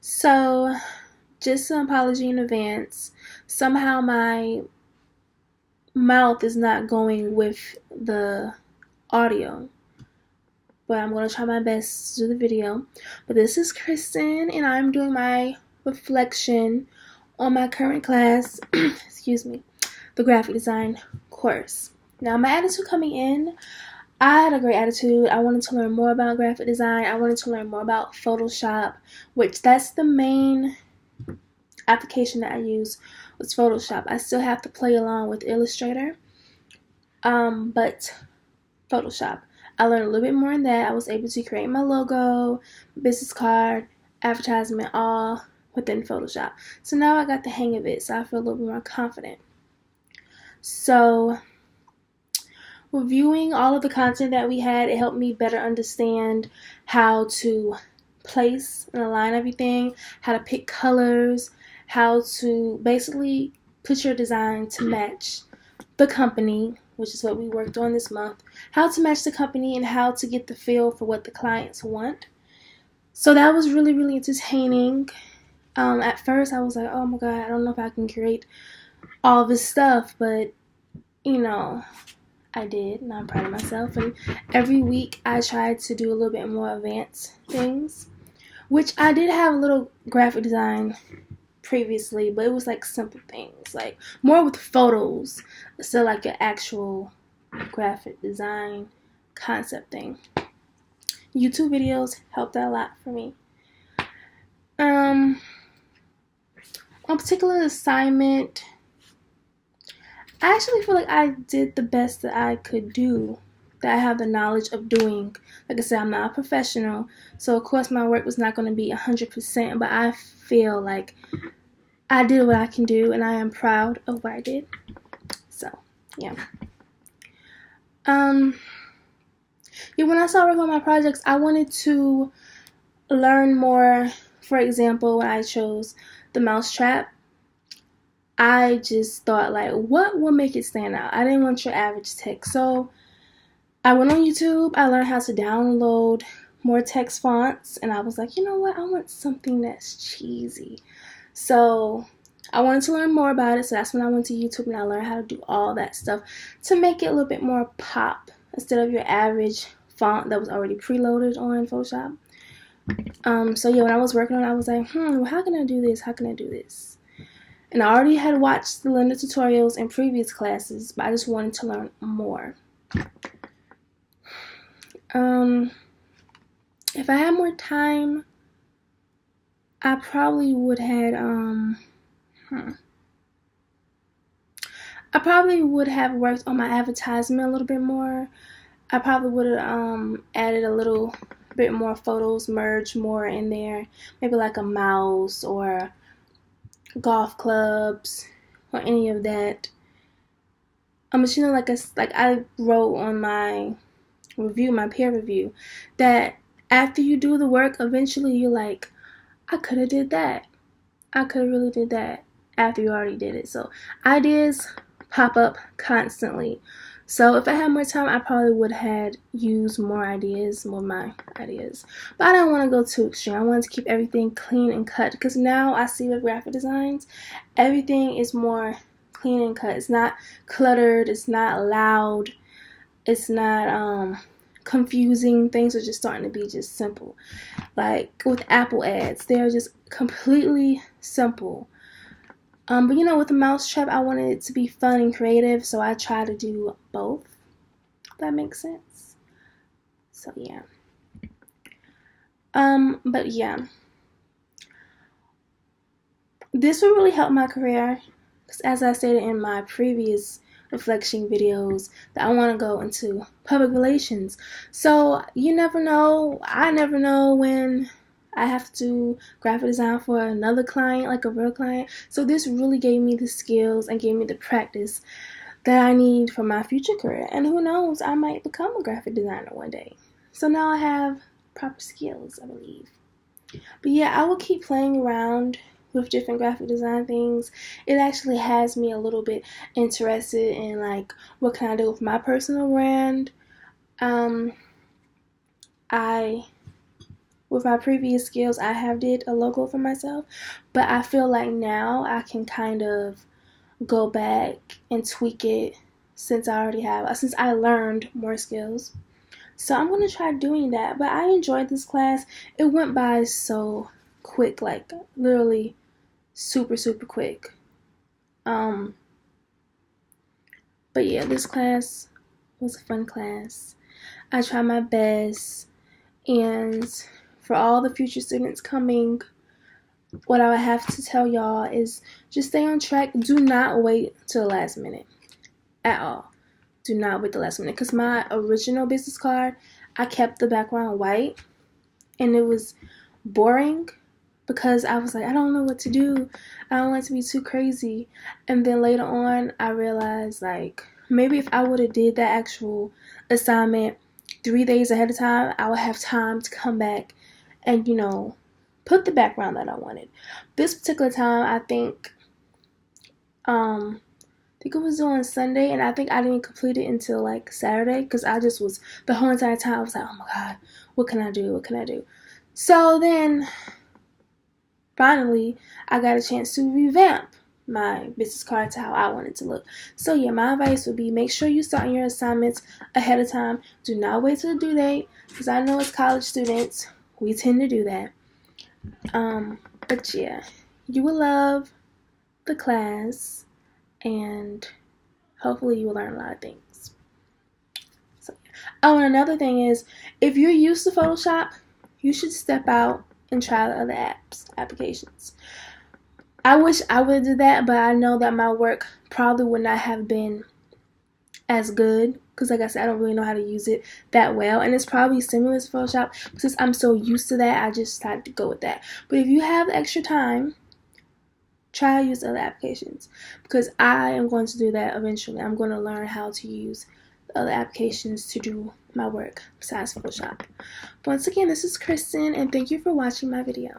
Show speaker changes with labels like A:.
A: So, just an apology in advance. Somehow my mouth is not going with the audio, but I'm going to try my best to do the video. But this is Kristen, and I'm doing my reflection on my current class, excuse me, the graphic design course. Now, my attitude coming in, I had a great attitude. I wanted to learn more about graphic design. I wanted to learn more about Photoshop, which that's the main application that I use was Photoshop. I still have to play along with Illustrator, but Photoshop. I learned a little bit more in that. I was able to create my logo, business card, advertisement, all within Photoshop. So now I got the hang of it, so I feel a little bit more confident. So reviewing all of the content that we had, it helped me better understand how to place and align everything, how to pick colors, how to basically put your design to match the company, which is what we worked on this month, how to match the company and how to get the feel for what the clients want. So that was really, really entertaining. At first I was like, oh my God, I don't know if I can create all this stuff, but I did, and I'm proud of myself. And every week I tried to do a little bit more advanced things, which I did have a little graphic design previously, but it was like simple things, like more with photos, so like an actual graphic design concept thing. YouTube videos helped out a lot for me. On a particular assignment, I actually feel like I did the best that I could do, that I have the knowledge of doing. Like I said, I'm not a professional, so of course my work was not going to be 100%, but I feel like I did what I can do, and I am proud of what I did. So, yeah. When I started working on my projects, I wanted to learn more. For example, when I chose the mousetrap, I just thought, like, what will make it stand out? I didn't want your average text. So I went on YouTube. I learned how to download more text fonts. And I was like, you know what? I want something that's cheesy. So I wanted to learn more about it. So that's when I went to YouTube and I learned how to do all that stuff to make it a little bit more pop instead of your average font that was already preloaded on Photoshop. So yeah, when I was working on it, I was like, well, how can I do this? How can I do this? And I already had watched the Lender tutorials in previous classes, but I just wanted to learn more. If I had more time, I probably would have worked on my advertisement a little bit more. I probably would have added a little bit more photos, merged more in there, maybe like a mouse or golf clubs or any of that. But like I wrote on my review, my peer review, that after you do the work, eventually you're like, I could have did that. I could have really did that after you already did it. So ideas pop up constantly. So if I had more time, I probably would have used more of my ideas. But I don't want to go too extreme. I wanted to keep everything clean and cut, because now I see with graphic designs, everything is more clean and cut. It's not cluttered. It's not loud. It's not confusing. Things are just starting to be just simple. Like with Apple ads, they're just completely simple. But with the mousetrap, I wanted it to be fun and creative, so I try to do both. If that makes sense. So yeah. But yeah, this will really help my career, because as I stated in my previous reflection videos, that I want to go into public relations. So you never know. I never know when I have to graphic design for another client, like a real client. So this really gave me the skills and gave me the practice that I need for my future career. And who knows, I might become a graphic designer one day. So now I have proper skills, I believe. But yeah, I will keep playing around with different graphic design things. It actually has me a little bit interested in, like, what can I do with my personal brand. I with my previous skills, I have did a logo for myself, but I feel like now I can kind of go back and tweak it since I learned more skills. So I'm going to try doing that, but I enjoyed this class. It went by so quick, like literally super, super quick. But yeah, this class was a fun class. I tried my best, and for all the future students coming, what I would have to tell y'all is just stay on track. Do not wait till the last minute at all. Do not wait the last minute, because my original business card, I kept the background white, and it was boring because I was like, I don't know what to do. I don't want it to be too crazy. And then later on, I realized, like, maybe if I would have did that actual assignment 3 days ahead of time, I would have time to come back and, put the background that I wanted. This particular time, I think it was on Sunday, and I think I didn't complete it until like Saturday, because I just was, the whole entire time, I was like, oh my God, what can I do? What can I do? So then, finally, I got a chance to revamp my business card to how I want it to look. So yeah, my advice would be, make sure you start your assignments ahead of time. Do not wait till the due date, because I know as college students, we tend to do that. But yeah, you will love the class, and hopefully you will learn a lot of things. So, and another thing is, if you're used to Photoshop, you should step out and try the other applications. I wish I would do that, but I know that my work probably would not have been as good, because like I said, I don't really know how to use it that well, and it's probably similar to Photoshop, but since I'm so used to that, I just decided to go with that. But if you have extra time, try to use other applications, because I am going to do that eventually. I'm going to learn how to use other applications to do my work besides Photoshop. Once again, this is Kristen, and thank you for watching my video.